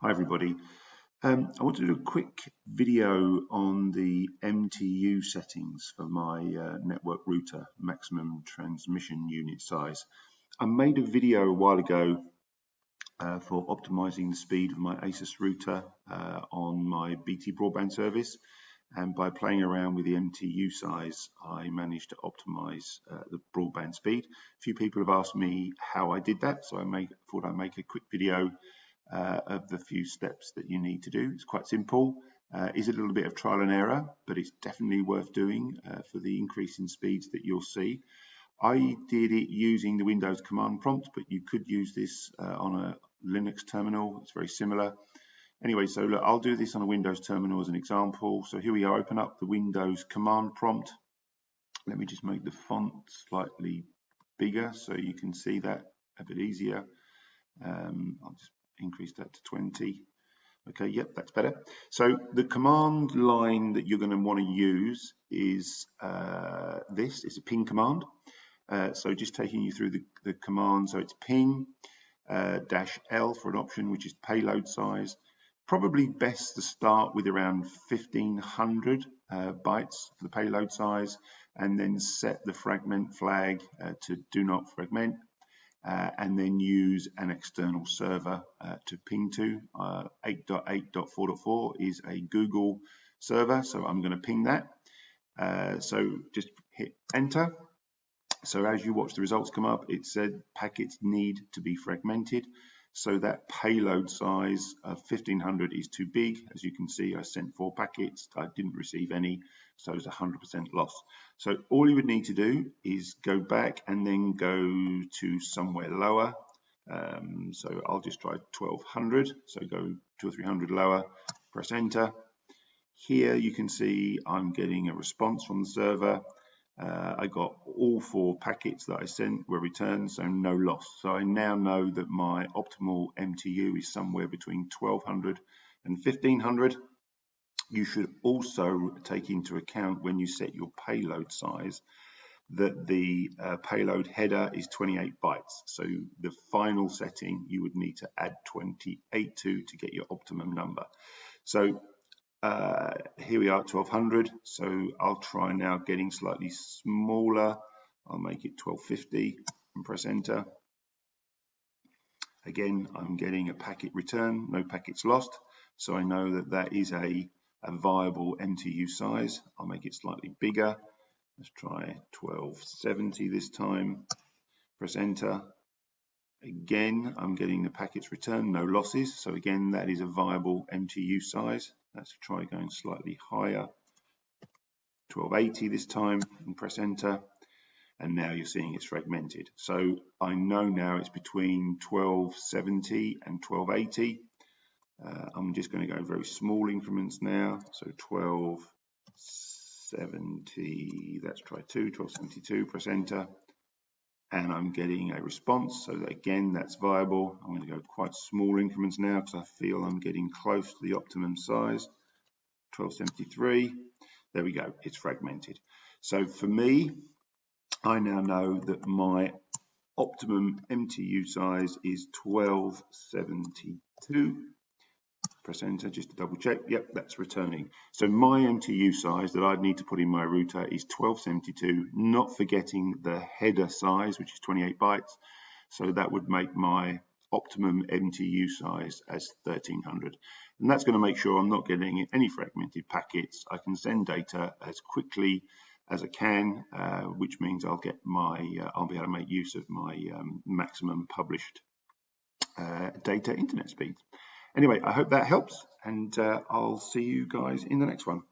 Hi everybody. I want to do a quick video on the MTU settings for my network router, maximum transmission unit size. I made a video a while ago for optimizing the speed of my ASUS router on my BT broadband service, and by playing around with the MTU size I managed to optimize the broadband speed. A few people have asked me how I did that, so I thought I'd make a quick video of the few steps that you need to do. It's quite simple. Is a little bit of trial and error, but it's definitely worth doing for the increase in speeds that you'll see. I did it using the Windows command prompt, but you could use this on a Linux terminal. It's very similar. Anyway, so look, I'll do this on a Windows terminal as an example. So here we are, open up the Windows command prompt. Let me just make the font slightly bigger so you can see that a bit easier. I'll just increase that to 20. Okay, yep, that's better. So the command line that you're going to want to use is this. It's a ping command. So just taking you through the command. So it's ping -L for an option, which is payload size. Probably best to start with around 1500 bytes for the payload size, and then set the fragment flag to do not fragment. And then use an external server to ping to. 8.8.4.4 is a Google server, so I'm going to ping that. So just hit enter. So as you watch the results come up, it said packets need to be fragmented. So that payload size of 1500 is too big. As you can see, I sent 4 packets. I didn't receive any, so it's 100% loss. So all you would need to do is go back and then go to somewhere lower. So I'll just try 1200. So go 200 or 300 lower, press enter. Here you can see I'm getting a response from the server. I got all 4 packets that I sent were returned, so no loss. So I now know that my optimal MTU is somewhere between 1200 and 1500. You should also take into account when you set your payload size that the payload header is 28 bytes. So the final setting you would need to add 28 to get your optimum number. So here we are at 1200, so I'll try now getting slightly smaller. I'll make it 1250 and press enter. Again, I'm getting a packet return, no packets lost, so I know that that is a viable MTU size. I'll make it slightly bigger. Let's try 1270 this time. Press enter. Again, I'm getting the packets returned, no losses. So again, that is a viable MTU size. Let's try going slightly higher. 1280 this time and press enter. And now you're seeing it's fragmented. So I know now it's between 1270 and 1280. I'm just going to go very small increments now. So 1270, let's try 1272, press enter. And I'm getting a response, so that again, that's viable. I'm going to go quite small increments now because I feel I'm getting close to the optimum size. 1273, there we go, it's fragmented. So for me, I now know that my optimum MTU size is 1272. Press enter just to double check. Yep, that's returning. So my MTU size that I'd need to put in my router is 1272, not forgetting the header size, which is 28 bytes. So that would make my optimum MTU size as 1300. And that's going to make sure I'm not getting any fragmented packets. I can send data as quickly as I can, which means I'll get my, I'll be able to make use of my maximum published data internet speed. Anyway, I hope that helps, and I'll see you guys in the next one.